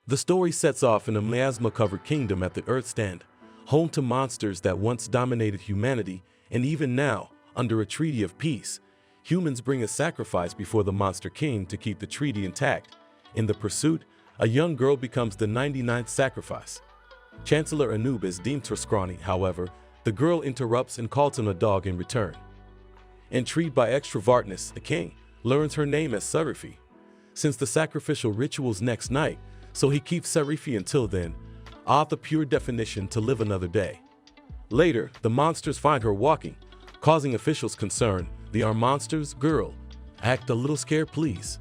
The story sets off in a miasma-covered kingdom at the Earth Stand, home to monsters that once dominated humanity, and even now, under a treaty of peace, humans bring a sacrifice before the Monster King to keep the treaty intact. In the pursuit, a young girl becomes the 99th sacrifice. Chancellor Anubis deems her scrawny, however, the girl interrupts and calls him a dog in return. Intrigued by extrovertness, the king learns her name as Sariphi. Since the sacrificial ritual's next night, so he keeps Sariphi until then, the pure definition to live another day. Later, the monsters find her walking, causing officials concern. The "Are monsters, girl? Act a little scared, please."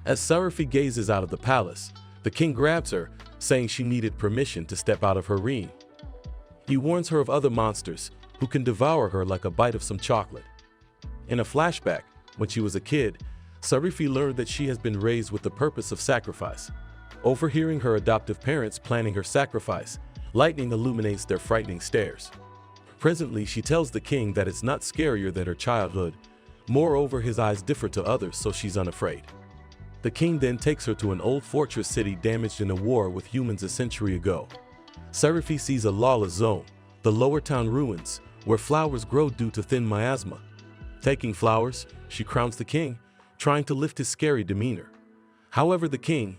As Sariphi gazes out of the palace, the king grabs her, saying she needed permission to step out of her reign. He warns her of other monsters who can devour her like a bite of some chocolate. In a flashback, when she was a kid, Sariphi learned that she has been raised with the purpose of sacrifice. Overhearing her adoptive parents planning her sacrifice, lightning illuminates their frightening stares. Presently, she tells the king that it's not scarier than her childhood. Moreover, his eyes differ to others, so she's unafraid. The king then takes her to an old fortress city damaged in a war with humans a century ago. Sariphi sees a lawless zone, the lower town ruins, where flowers grow due to thin miasma. Taking flowers, she crowns the king, trying to lift his scary demeanor. However, the king,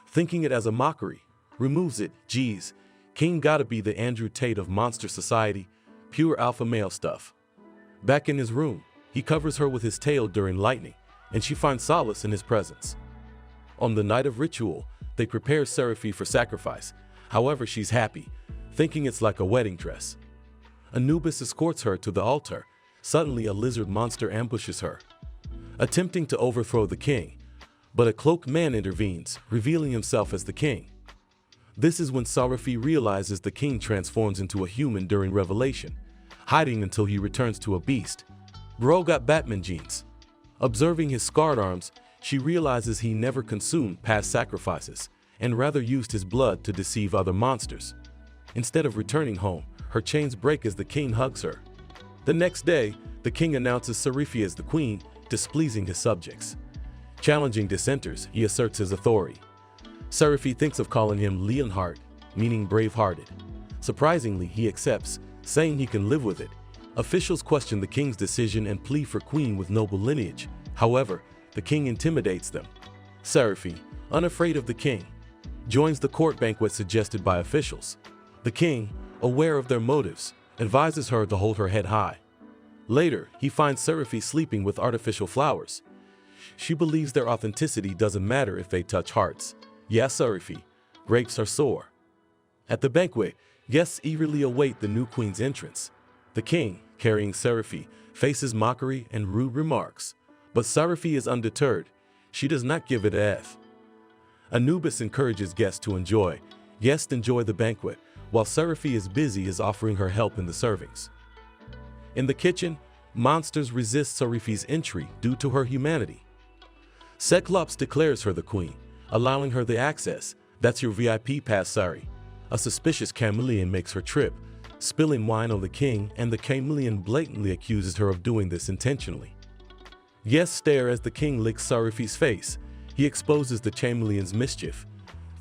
thinking it as a mockery, removes it. Geez, king gotta be the Andrew Tate of monster society, pure alpha male stuff. Back in his room, he covers her with his tail during lightning, and she finds solace in his presence. On the night of ritual, they prepare Sariphi for sacrifice. However, she's happy, thinking it's like a wedding dress. Anubis escorts her to the altar. Suddenly, a lizard monster ambushes her, attempting to overthrow the king, but a cloaked man intervenes, revealing himself as the king. This is when Sariphi realizes the king transforms into a human during revelation, hiding until he returns to a beast. Bro got Batman genes. Observing his scarred arms, she realizes he never consumed past sacrifices, and rather used his blood to deceive other monsters. Instead of returning home, her chains break as the king hugs her. The next day, the king announces Sariphi as the queen, displeasing his subjects. Challenging dissenters, he asserts his authority. Sariphi thinks of calling him Leonheart, meaning brave-hearted. Surprisingly, he accepts, saying he can live with it. Officials question the king's decision and plead for queen with noble lineage. However, the king intimidates them. Sariphi, unafraid of the king, joins the court banquet suggested by officials. The king, aware of their motives, advises her to hold her head high. Later, he finds Sariphi sleeping with artificial flowers. She believes their authenticity doesn't matter if they touch hearts. Yes, Sariphi, grapes are sore. At the banquet, guests eagerly await the new queen's entrance. The king, carrying Sariphi, faces mockery and rude remarks. But Sariphi is undeterred. She does not give it an F. Anubis encourages guests to enjoy. Guests enjoy the banquet, while Sariphi is busy offering her help in the servings. In the kitchen, monsters resist Sariphi's entry due to her humanity. Cyclops declares her the queen, allowing her the access. That's your VIP pass, Sari. A suspicious chameleon makes her trip, spilling wine on the king, and the chameleon blatantly accuses her of doing this intentionally. Guests stare as the king licks Sariphi's face. He exposes the chameleon's mischief,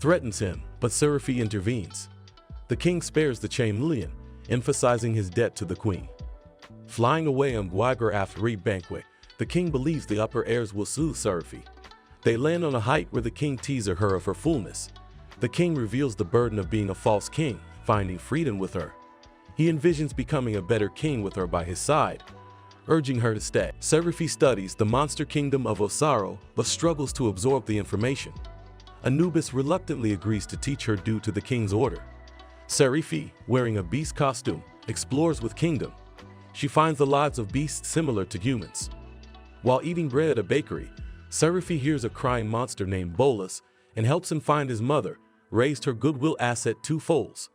threatens him, but Sariphi intervenes. The king spares the chameleon, emphasizing his debt to the queen. Flying away on Guigar after a banquet, the king believes the upper airs will soothe Sariphi. They land on a height where the king teases her of her fullness. The king reveals the burden of being a false king, finding freedom with her. He envisions becoming a better king with her by his side, urging her to stay. Sariphi studies the monster kingdom of Osaro, but struggles to absorb the information. Anubis reluctantly agrees to teach her due to the king's order. Sariphi, wearing a beast costume, explores with kingdom. She finds the lives of beasts similar to humans. While eating bread at a bakery, Sariphi hears a crying monster named Bolus and helps him find his mother, raised her goodwill asset twofolds.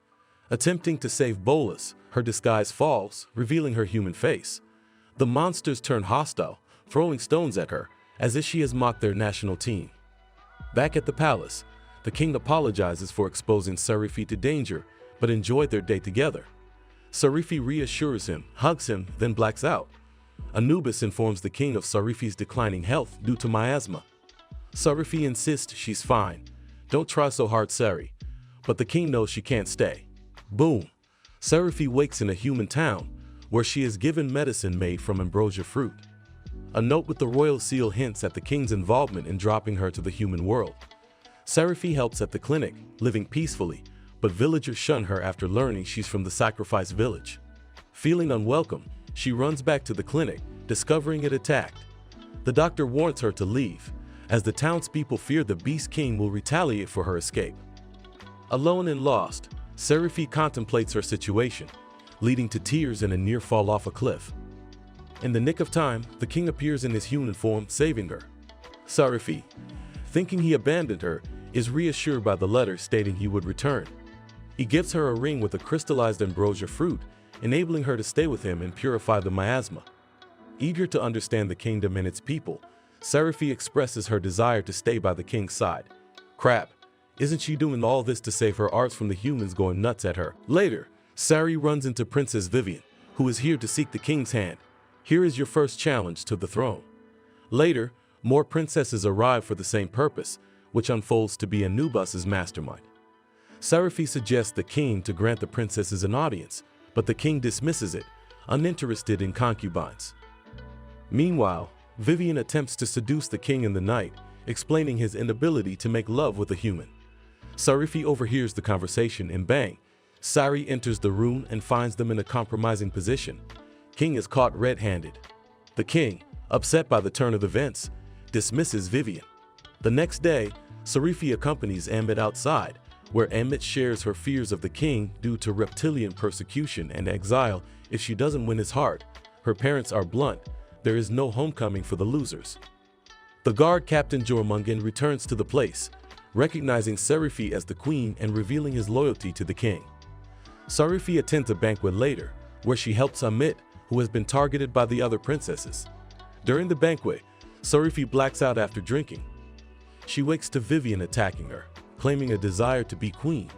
Attempting to save Bolus, her disguise falls, revealing her human face. The monsters turn hostile, throwing stones at her, as if she has mocked their national team. Back at the palace, the king apologizes for exposing Sariphi to danger, but enjoyed their day together. Sariphi reassures him, hugs him, then blacks out. Anubis informs the king of Sariphi's declining health due to miasma. Sariphi insists she's fine, "Don't try so hard, Sari." But the king knows she can't stay. Boom! Sariphi wakes in a human town, where she is given medicine made from ambrosia fruit. A note with the royal seal hints at the king's involvement in dropping her to the human world. Sariphi helps at the clinic, living peacefully, but villagers shun her after learning she's from the Sacrifice village. Feeling unwelcome, she runs back to the clinic, discovering it attacked. The doctor warns her to leave, as the townspeople fear the Beast King will retaliate for her escape. Alone and lost, Sariphi contemplates her situation, leading to tears and a near fall off a cliff. In the nick of time, the king appears in his human form, saving her. Sariphi, thinking he abandoned her, is reassured by the letter stating he would return. He gives her a ring with a crystallized ambrosia fruit, enabling her to stay with him and purify the miasma. Eager to understand the kingdom and its people, Sariphi expresses her desire to stay by the king's side. Crap, isn't she doing all this to save her arts from the humans going nuts at her? Later, Sari runs into Princess Vivian, who is here to seek the king's hand. Here is your first challenge to the throne. Later, more princesses arrive for the same purpose, which unfolds to be Anubis's mastermind. Sariphi suggests the king to grant the princesses an audience, but the king dismisses it, uninterested in concubines. Meanwhile, Vivian attempts to seduce the king in the night, explaining his inability to make love with a human. Sariphi overhears the conversation and bang, Sari enters the room and finds them in a compromising position. King is caught red-handed. The king, upset by the turn of events, dismisses Vivian. The next day, Sariphi accompanies Amit outside, where Amit shares her fears of the king due to reptilian persecution and exile if she doesn't win his heart. Her parents are blunt, there is no homecoming for the losers. The guard captain Jormungand returns to the place, recognizing Sariphi as the queen and revealing his loyalty to the king. Sariphi attends a banquet later, where she helps Amit, who has been targeted by the other princesses. During the banquet, Sariphi blacks out after drinking. She wakes to Vivian attacking her, claiming a desire to be queen.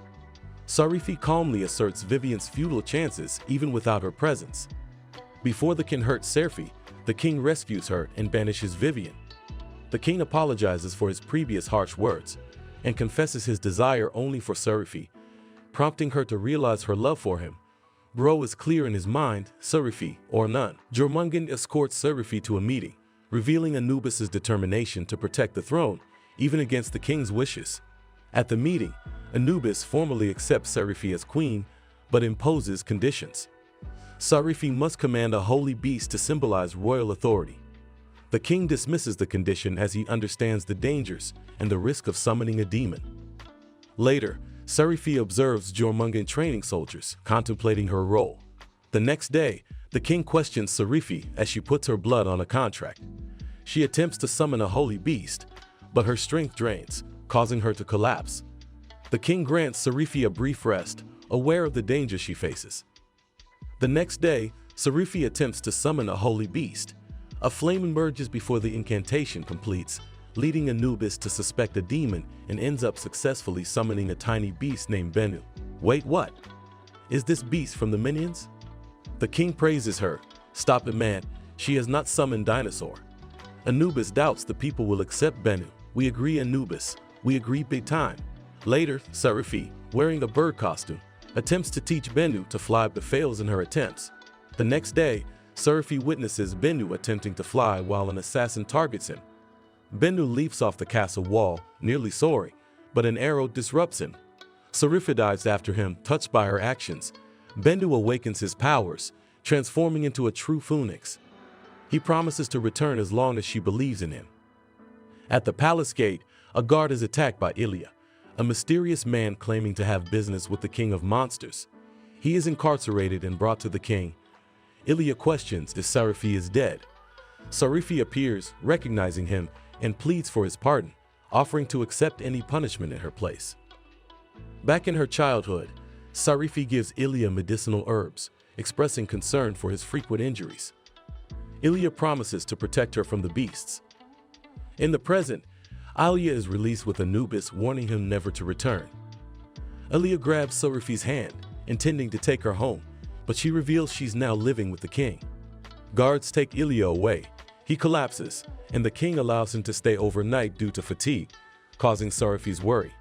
Sariphi calmly asserts Vivian's futile chances even without her presence. Before the king hurts Sariphi, the king rescues her and banishes Vivian. The king apologizes for his previous harsh words and confesses his desire only for Sariphi, prompting her to realize her love for him. Bro is clear in his mind, Sariphi or none. Jormungand escorts Sariphi to a meeting, revealing Anubis's determination to protect the throne, even against the king's wishes. At the meeting, Anubis formally accepts Sariphi as queen, but imposes conditions. Sariphi must command a holy beast to symbolize royal authority. The king dismisses the condition as he understands the dangers and the risk of summoning a demon. Later, Sariphi observes Jormungand training soldiers, contemplating her role. The next day, the king questions Sariphi as she puts her blood on a contract. She attempts to summon a holy beast, but her strength drains, causing her to collapse. The king grants Sariphi a brief rest, aware of the danger she faces. The next day, Sariphi attempts to summon a holy beast. A flame emerges before the incantation completes, leading Anubis to suspect a demon and ends up successfully summoning a tiny beast named Bennu. Wait, what? Is this beast from the Minions? The king praises her. Stop it, man. She has not summoned dinosaur. Anubis doubts the people will accept Bennu. We agree, Anubis. We agree big time. Later, Sariphi, wearing a bird costume, attempts to teach Bennu to fly but fails in her attempts. The next day, Sariphi witnesses Bennu attempting to fly while an assassin targets him. Bennu leaps off the castle wall, nearly soaring, but an arrow disrupts him. Sariphi dives after him, touched by her actions. Bennu awakens his powers, transforming into a true phoenix. He promises to return as long as she believes in him. At the palace gate, a guard is attacked by Ilya, a mysterious man claiming to have business with the king of monsters. He is incarcerated and brought to the king. Ilya questions if Sariphi is dead. Sariphi appears, recognizing him, and pleads for his pardon, offering to accept any punishment in her place. Back in her childhood, Sariphi gives Ilya medicinal herbs, expressing concern for his frequent injuries. Ilya promises to protect her from the beasts. In the present, Ilya is released with Anubis warning him never to return. Ilya grabs Sariphi's hand, intending to take her home, but she reveals she's now living with the king. Guards take Ilya away. He collapses, and the king allows him to stay overnight due to fatigue, causing Sariphi's worry.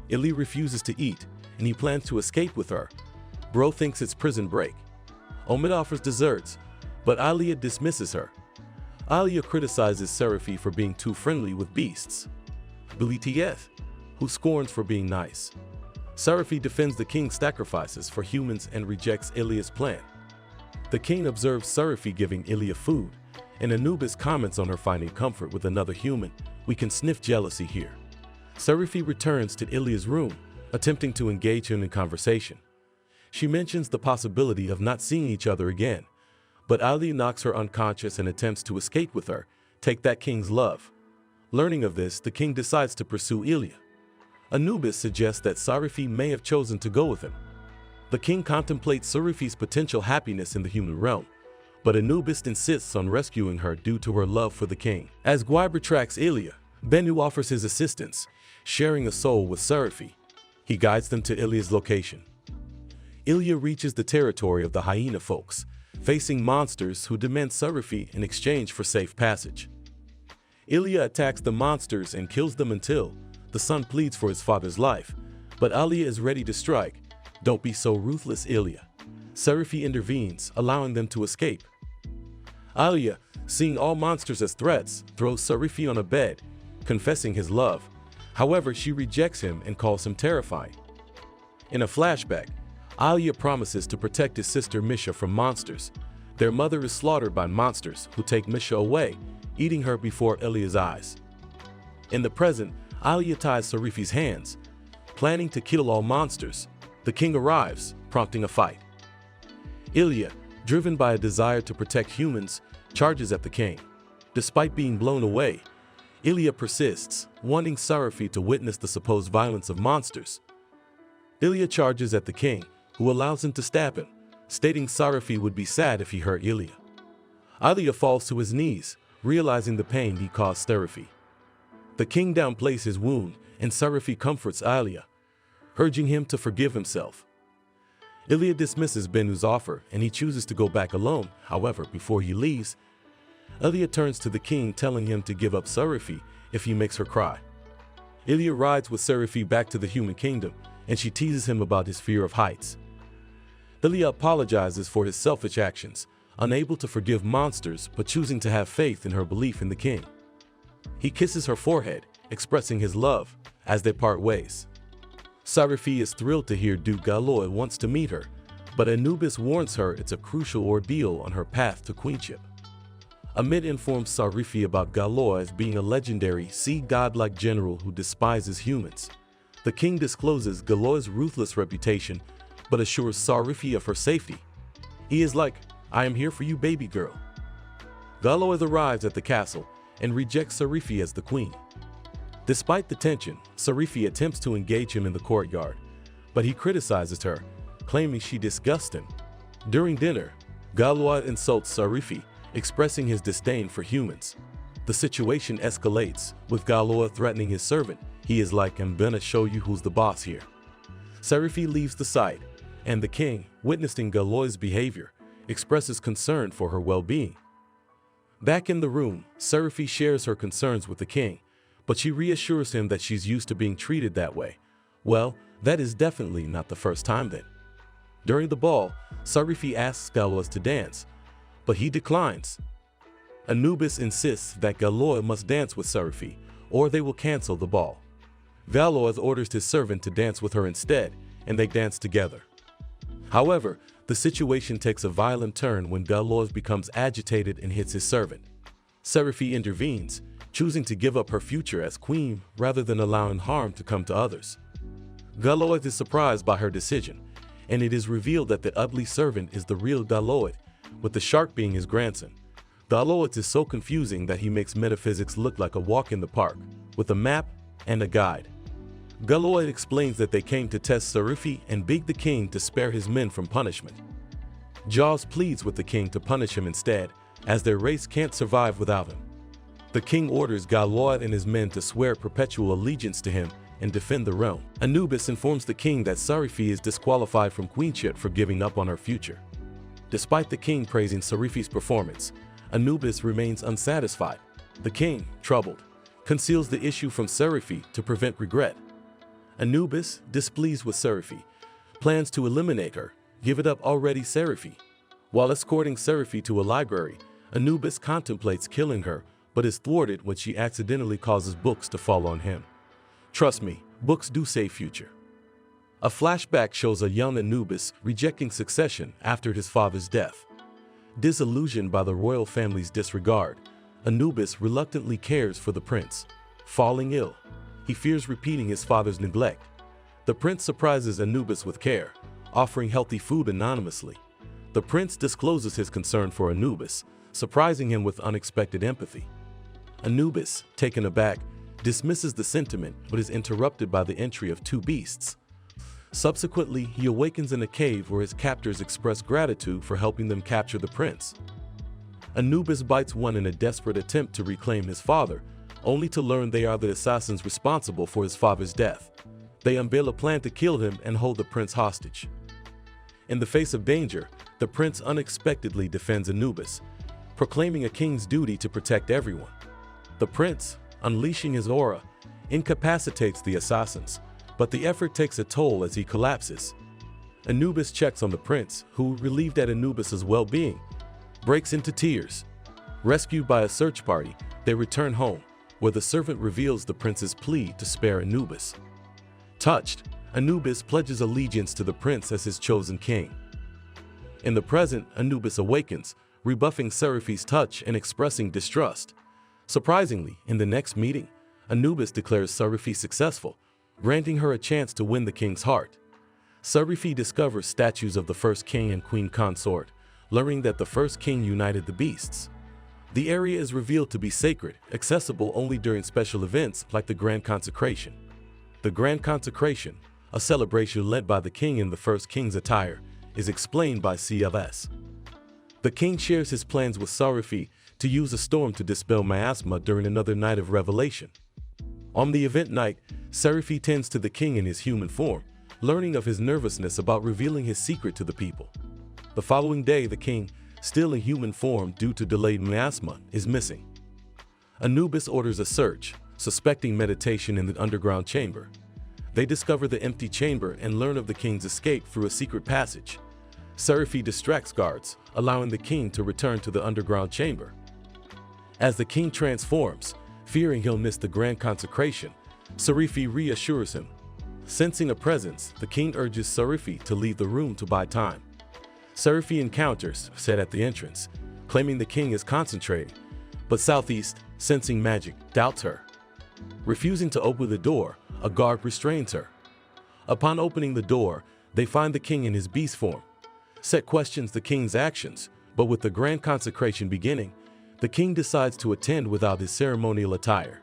Ilia refuses to eat, and he plans to escape with her. Bro thinks it's prison break. Omid offers desserts, but Alia dismisses her. Alia criticizes Sariphi for being too friendly with beasts. BTF, who scorns for being nice. Sariphi defends the king's sacrifices for humans and rejects Ilia's plan. The king observes Sariphi giving Ilia food, and Anubis comments on her finding comfort with another human. We can sniff jealousy here. Sariphi returns to Ilia's room, attempting to engage him in conversation. She mentions the possibility of not seeing each other again, but Alia knocks her unconscious and attempts to escape with her, take that king's love. Learning of this, the king decides to pursue Ilia. Anubis suggests that Sariphi may have chosen to go with him. The king contemplates Sariphi's potential happiness in the human realm, but Anubis insists on rescuing her due to her love for the king. As Guiber tracks Ilia, Bennu offers his assistance, sharing a soul with Sariphi. He guides them to Ilia's location. Ilia reaches the territory of the hyena folks, facing monsters who demand Sariphi in exchange for safe passage. Ilia attacks the monsters and kills them until the son pleads for his father's life, but Alia is ready to strike. Don't be so ruthless, Ilia. Sariphi intervenes, allowing them to escape. Alia, seeing all monsters as threats, throws Sariphi on a bed, confessing his love. However, she rejects him and calls him terrifying. In a flashback, Alia promises to protect his sister Misha from monsters. Their mother is slaughtered by monsters who take Misha away, eating her before Ilia's eyes. In the present, Alia ties Sariphi's hands, planning to kill all monsters. The king arrives, prompting a fight. Ilia, driven by a desire to protect humans, charges at the king. Despite being blown away, Ilia persists, wanting Sariphi to witness the supposed violence of monsters. Ilia charges at the king, who allows him to stab him, stating Sariphi would be sad if he hurt Ilia. Ilia falls to his knees, realizing the pain he caused Sariphi. The king downplays his wound, and Sariphi comforts Ilia, urging him to forgive himself. Ilia dismisses Bennu's offer, and he chooses to go back alone. However, before he leaves, Ilia turns to the king, telling him to give up Sariphi if he makes her cry. Ilia rides with Sariphi back to the human kingdom, and she teases him about his fear of heights. Ilia apologizes for his selfish actions, unable to forgive monsters but choosing to have faith in her belief in the king. He kisses her forehead, expressing his love, as they part ways. Sariphi is thrilled to hear Duke Galoy wants to meet her, but Anubis warns her it's a crucial ordeal on her path to queenship. Amit informs Sariphi about Galoy as being a legendary, sea-godlike general who despises humans. The king discloses Galoy's ruthless reputation, but assures Sariphi of her safety. He is like, I am here for you, baby girl. Galoy arrives at the castle and rejects Sariphi as the queen. Despite the tension, Sariphi attempts to engage him in the courtyard, but he criticizes her, claiming she disgusts him. During dinner, Galoy insults Sariphi, expressing his disdain for humans. The situation escalates, with Galoy threatening his servant. He is like, I'm gonna show you who's the boss here. Sariphi leaves the site, and the king, witnessing Galoy's behavior, expresses concern for her well-being. Back in the room, Sariphi shares her concerns with the king, but she reassures him that she's used to being treated that way. Well, that is definitely not the first time then. During the ball, Sariphi asks Galoy to dance, but he declines. Anubis insists that Galoy must dance with Sariphi, or they will cancel the ball. Galoy orders his servant to dance with her instead, and they dance together. However, the situation takes a violent turn when Galoy becomes agitated and hits his servant. Sariphi intervenes, choosing to give up her future as queen rather than allowing harm to come to others. Galoy is surprised by her decision, and it is revealed that the ugly servant is the real Galoy, with the shark being his grandson. Galoy is so confusing that he makes metaphysics look like a walk in the park, with a map and a guide. Galoy explains that they came to test Sariphi and beg the king to spare his men from punishment. Jaws pleads with the king to punish him instead, as their race can't survive without him. The king orders Galoy and his men to swear perpetual allegiance to him and defend the realm. Anubis informs the king that Sariphi is disqualified from queenship for giving up on her future. Despite the king praising Sariphi's performance, Anubis remains unsatisfied. The king, troubled, conceals the issue from Sariphi to prevent regret. Anubis, displeased with Sariphi, plans to eliminate her. Give it up already, Sariphi. While escorting Sariphi to a library, Anubis contemplates killing her, but is thwarted when she accidentally causes books to fall on him. Trust me, books do save future. A flashback shows a young Anubis rejecting succession after his father's death. Disillusioned by the royal family's disregard, Anubis reluctantly cares for the prince. Falling ill, he fears repeating his father's neglect. The prince surprises Anubis with care, offering healthy food anonymously. The prince discloses his concern for Anubis, surprising him with unexpected empathy. Anubis, taken aback, dismisses the sentiment but is interrupted by the entry of two beasts. Subsequently, he awakens in a cave where his captors express gratitude for helping them capture the prince. Anubis bites one in a desperate attempt to reclaim his father, only to learn they are the assassins responsible for his father's death. They unveil a plan to kill him and hold the prince hostage. In the face of danger, the prince unexpectedly defends Anubis, proclaiming a king's duty to protect everyone. The prince, unleashing his aura, incapacitates the assassins, but the effort takes a toll as he collapses. Anubis checks on the prince, who, relieved at Anubis's well-being, breaks into tears. Rescued by a search party, they return home, where the servant reveals the prince's plea to spare Anubis. Touched, Anubis pledges allegiance to the prince as his chosen king. In the present, Anubis awakens, rebuffing Sariphi's touch and expressing distrust. Surprisingly, in the next meeting, Anubis declares Sariphi successful, granting her a chance to win the king's heart. Sariphi discovers statues of the first king and queen consort, learning that the first king united the beasts. The area is revealed to be sacred, accessible only during special events like the Grand Consecration. The Grand Consecration, a celebration led by the king in the first king's attire, is explained by CLS. The king shares his plans with Sariphi to use a storm to dispel miasma during another night of revelation. On the event night, Sariphi tends to the king in his human form, learning of his nervousness about revealing his secret to the people. The following day, the king, still in human form due to delayed miasma, is missing. Anubis orders a search, suspecting meditation in the underground chamber. They discover the empty chamber and learn of the king's escape through a secret passage. Sariphi distracts guards, allowing the king to return to the underground chamber. As the king transforms, fearing he'll miss the Grand Consecration, Sariphi reassures him. Sensing a presence, the king urges Sariphi to leave the room to buy time. Sariphi encounters Set at the entrance, claiming the king is concentrating, but Southeast, sensing magic, doubts her. Refusing to open the door, a guard restrains her. Upon opening the door, they find the king in his beast form. Set questions the king's actions, but with the Grand Consecration beginning, the king decides to attend without his ceremonial attire.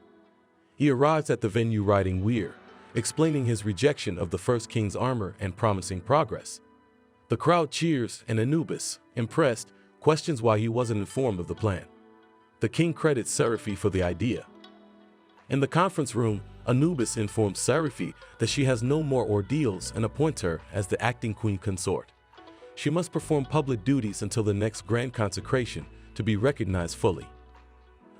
He arrives at the venue riding Weir, explaining his rejection of the first king's armor and promising progress. The crowd cheers and Anubis, impressed, questions why he wasn't informed of the plan. The king credits Sariphi for the idea. In the conference room, Anubis informs Sariphi that she has no more ordeals and appoints her as the acting queen consort. She must perform public duties until the next Grand Consecration to be recognized fully.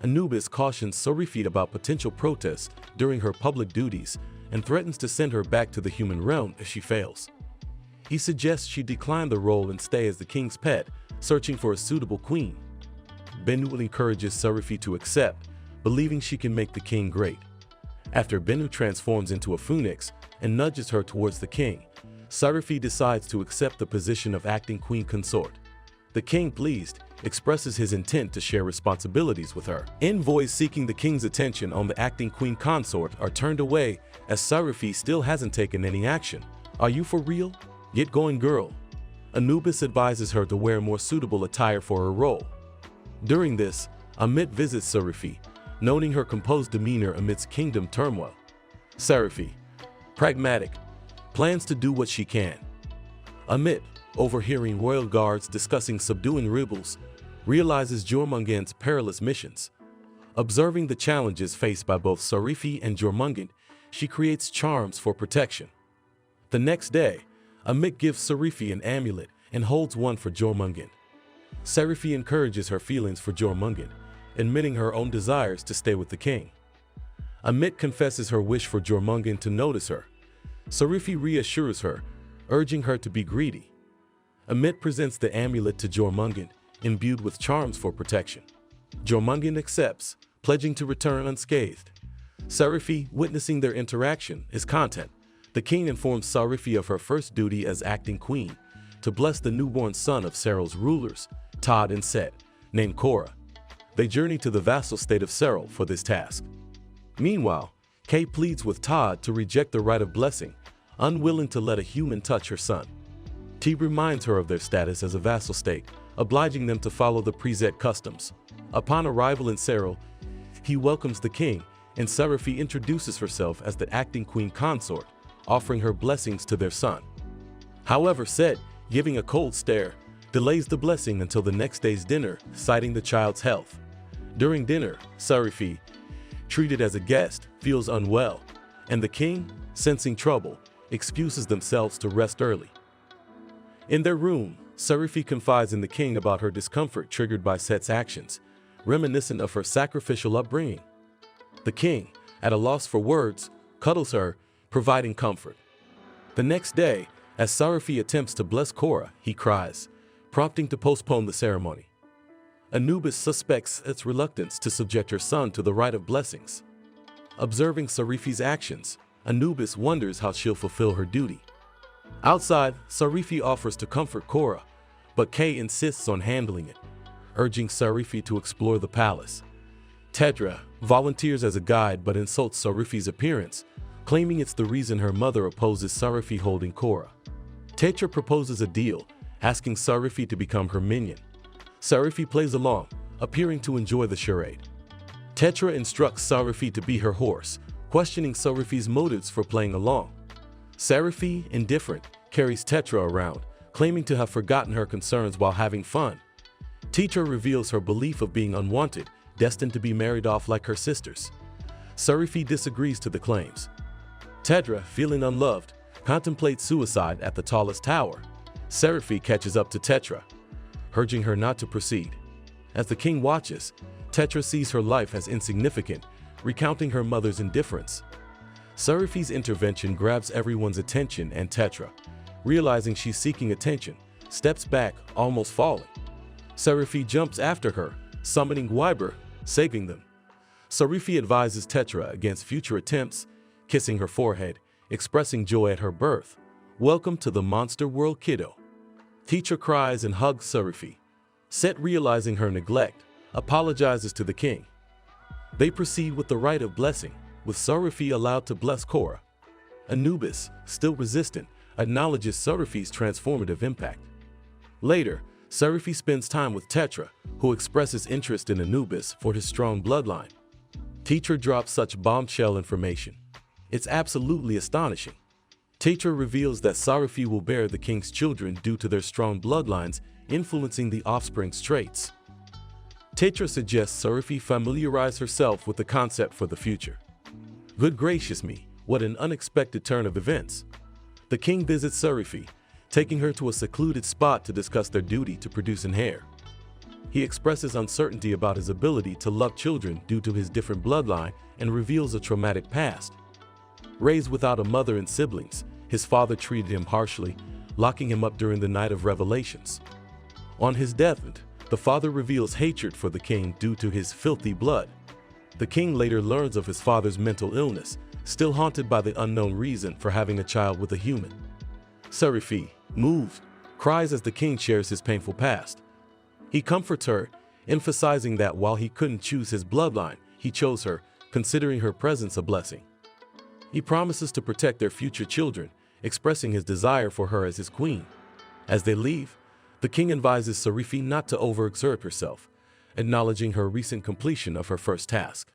Anubis cautions Sariphi about potential protests during her public duties and threatens to send her back to the human realm if she fails. He suggests she decline the role and stay as the king's pet, searching for a suitable queen. Bennu encourages Sariphi to accept, believing she can make the king great. After Bennu transforms into a phoenix and nudges her towards the king, Sariphi decides to accept the position of acting queen consort. The king, pleased, expresses his intent to share responsibilities with her. Envoys seeking the king's attention on the acting queen consort are turned away as Sariphi still hasn't taken any action. Are you for real? Get going, girl. Anubis advises her to wear more suitable attire for her role. During this, Amit visits Sariphi, noting her composed demeanor amidst kingdom turmoil. Sariphi, pragmatic, plans to do what she can. Amit, overhearing royal guards discussing subduing rebels, realizes Jormungand's perilous missions. Observing the challenges faced by both Sariphi and Jormungand, she creates charms for protection. The next day, Amit gives Sariphi an amulet and holds one for Jormungand. Sariphi encourages her feelings for Jormungand, admitting her own desires to stay with the king. Amit confesses her wish for Jormungand to notice her, Sariphi reassures her, urging her to be greedy. Amit presents the amulet to Jormungand, imbued with charms for protection. Jormungand accepts, pledging to return unscathed. Sariphi, witnessing their interaction, is content. The king informs Sariphi of her first duty as acting queen, to bless the newborn son of Seral's rulers, Todd and Set, named Korra. They journey to the vassal state of Seral for this task. Meanwhile, Kay pleads with Todd to reject the rite of blessing, unwilling to let a human touch her son. T reminds her of their status as a vassal state, obliging them to follow the Prezet customs. Upon arrival in Seral, he welcomes the king, and Sariphi introduces herself as the acting queen consort, offering her blessings to their son. However, Set, giving a cold stare, delays the blessing until the next day's dinner, citing the child's health. During dinner, Sariphi, treated as a guest, feels unwell, and the king, sensing trouble, excuses themselves to rest early. In their room, Sariphi confides in the king about her discomfort triggered by Set's actions, reminiscent of her sacrificial upbringing. The king, at a loss for words, cuddles her, providing comfort. The next day, as Sariphi attempts to bless Korra, he cries, prompting to postpone the ceremony. Anubis suspects its reluctance to subject her son to the rite of blessings. Observing Sariphi's actions, Anubis wonders how she'll fulfill her duty. Outside, Sariphi offers to comfort Korra, but Kay insists on handling it, urging Sariphi to explore the palace. Tedra volunteers as a guide but insults Sariphi's appearance, claiming it's the reason her mother opposes Sariphi holding Korra. Tetra proposes a deal, asking Sariphi to become her minion. Sariphi plays along, appearing to enjoy the charade. Tetra instructs Sariphi to be her horse, questioning Sariphi's motives for playing along. Sariphi, indifferent, carries Tetra around, claiming to have forgotten her concerns while having fun. Tetra reveals her belief of being unwanted, destined to be married off like her sisters. Sariphi disagrees to the claims. Tedra, feeling unloved, contemplates suicide at the tallest tower. Sariphi catches up to Tetra, urging her not to proceed. As the king watches, Tetra sees her life as insignificant, recounting her mother's indifference. Sariphi's intervention grabs everyone's attention, and Tetra, realizing she's seeking attention, steps back, almost falling. Sariphi jumps after her, summoning Wyber, saving them. Sariphi advises Tetra against future attempts, kissing her forehead, expressing joy at her birth. "Welcome to the monster world, kiddo." Tetra cries and hugs Sariphi. Set, realizing her neglect, apologizes to the king. They proceed with the rite of blessing, with Sariphi allowed to bless Korra. Anubis, still resistant, acknowledges Sariphi's transformative impact. Later, Sariphi spends time with Tetra, who expresses interest in Anubis for his strong bloodline. Tetra drops such bombshell information. It's absolutely astonishing. Tetra reveals that Sariphi will bear the king's children due to their strong bloodlines, influencing the offspring's traits. Tetra suggests Sariphi familiarize herself with the concept for the future. Good gracious me, what an unexpected turn of events. The king visits Sariphi, taking her to a secluded spot to discuss their duty to produce an heir. He expresses uncertainty about his ability to love children due to his different bloodline and reveals a traumatic past. Raised without a mother and siblings, his father treated him harshly, locking him up during the night of revelations. On his deathbed, the father reveals hatred for the king due to his filthy blood. The king later learns of his father's mental illness, still haunted by the unknown reason for having a child with a human. Sariphi, moved, cries as the king shares his painful past. He comforts her, emphasizing that while he couldn't choose his bloodline, he chose her, considering her presence a blessing. He promises to protect their future children, expressing his desire for her as his queen. As they leave, the king advises Sariphi not to overexert herself, acknowledging her recent completion of her first task.